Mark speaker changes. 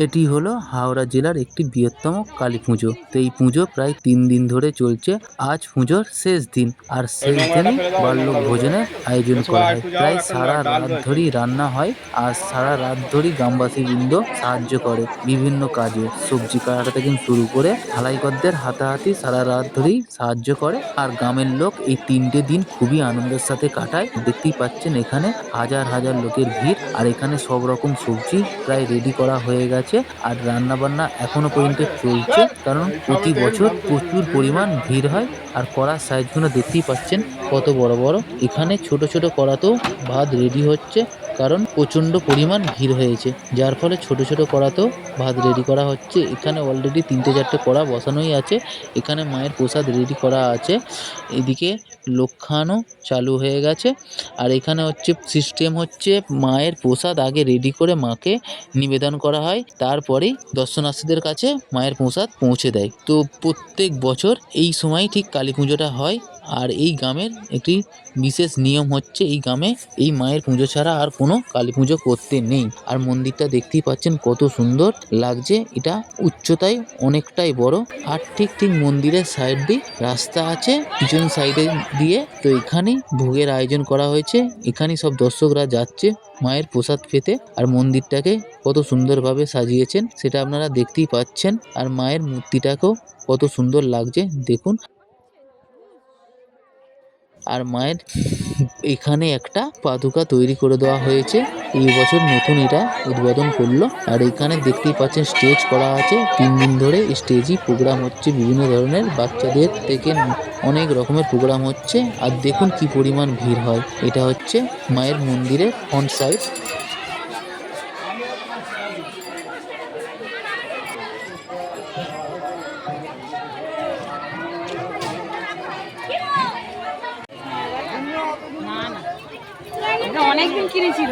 Speaker 1: এটি হলো হাওড়া জেলার একটি বৃহত্তম কালী পুজো। তো এই পুজো প্রায় 3 দিন ধরে চলছে। আজ পুজোর শেষ দিন, আর শেষ দিনই বাল্যক ভোজনের আয়োজন করা হয়। প্রায় সারা রাত ধরেই রান্না হয়, আর সারা রাত ধরেই গ্রামবাসী বৃন্দ সাহায্য করে বিভিন্ন কাজে, সবজি কাটা থেকে শুরু করে ঢালাইকরদের হাতাহাতি সারা রাত ধরেই সাহায্য করে। আর গ্রামের লোক এই 3টে দিন খুবই আনন্দের সাথে কাটায়। দেখতেই পাচ্ছেন এখানে হাজার হাজার লোকের ভিড়, আর এখানে সব রকম সবজি প্রায় রেডি করা হয়ে গেছে, আর রান্না বান্না এখনো পর্যন্ত চলছে, কারণ প্রতি বছর প্রচুর পরিমাণ ভিড় হয়। আর কড়ার সাইজগুলো দেখতেই পাচ্ছেন কত বড় বড়। এখানে ছোট ছোট কড়াতেও ভাত রেডি হচ্ছে, কারণ প্রচন্ড পরিমাণ ভিড় হয়েছে, যার ফলে ছোট ছোট কড়াতেও ভাত রেডি করা হচ্ছে। এখানে অলরেডি 3টে 4টে কড়া বসানোই আছে। এখানে মায়ের প্রসাদ রেডি করা আছে। এদিকে লোক খাওয়ানো চালু হয়ে গেছে। আর এখানে হচ্ছে সিস্টেম হচ্ছে, মায়ের প্রসাদ আগে রেডি করে মাকে নিবেদন করা হয়, তারপরেই দর্শনার্থীদের কাছে মায়ের প্রসাদ পৌঁছে দেয়। তো প্রত্যেক বছর এই সময় ঠিক কালী পুজোটা হয়। আর এই গ্রামের একটি বিশেষ নিয়ম হচ্ছে, এই গ্রামে এই মায়ের পুজো ছাড়া আর কোনো কালী পুজো করতে নেই। আর মন্দিরটা দেখতেই পাচ্ছেন কত সুন্দর লাগছে। এটা উচ্চতায় অনেকটাই বড়। আর ঠিক মন্দিরের সাইড দিয়ে রাস্তা আছে পিছন সাইডে দিয়ে। তো এখানেই ভোগের আয়োজন করা হয়েছে। এখানেই সব দর্শকরা যাচ্ছে মায়ের প্রসাদ পেতে। আর মন্দিরটাকে কত সুন্দরভাবে সাজিয়েছেন সেটা আপনারা দেখতেই পাচ্ছেন। আর মায়ের মূর্তিটাকেও কত সুন্দর লাগছে দেখুন। আর মায়ের এখানে একটা পাদুকা তৈরি করে দেওয়া হয়েছে, এই বছর নতুন এটা উদ্বোধন করলো। আর এখানে দেখতেই পাচ্ছেন স্টেজ করা আছে। 3 দিন ধরে স্টেজই প্রোগ্রাম হচ্ছে, বিভিন্ন ধরনের বাচ্চাদের থেকে অনেক রকমের প্রোগ্রাম হচ্ছে। আর দেখুন কি পরিমাণ ভিড় হয়। এটা হচ্ছে মায়ের মন্দিরের ফ্রন্ট সাইড।
Speaker 2: না না, অনেকদিন কিনেছিল।